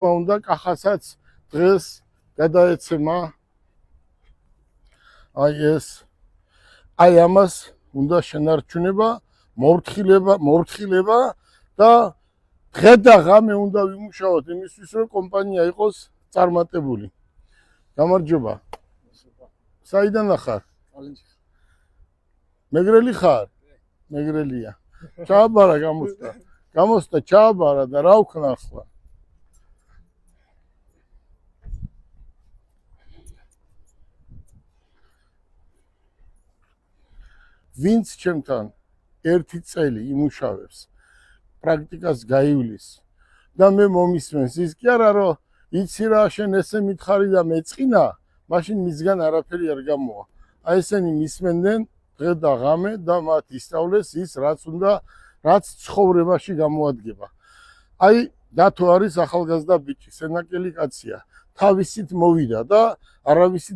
უნდა კახასაც დღეს გადაეცემა აი ამას უნდა შენარჩუნება, მორთხილება და დღე და ღამე უნდა ვიმუშაოთ იმისთვის, რომ კომპანია იყოს წარმატებული. გამარჯობა. საიდან ახარ? მეგრელი ხარ? მეგრელია. ჩააბარა გამოსτα ჩააბარა და რა ვქნა ახლა? ვინც ჩემთან ერთი წელი იმუშავებს, პრაქტიკას გაივლის და მე მომისმენს, ის კი არა რომ იცი რა შენ ესე მითხარი და მეწყინა, მაშინ მისგან არაფერი არ გამოვა. აი ესენი მისმენდნენ დღე და ღამე და მათ ისწავლეს ის რაც ცხოვრებაში გამოადგება. აი დათო არის ახალგაზრდა ბიჭი, სენაკელი კაცია, თავისით მოვიდა და არავისი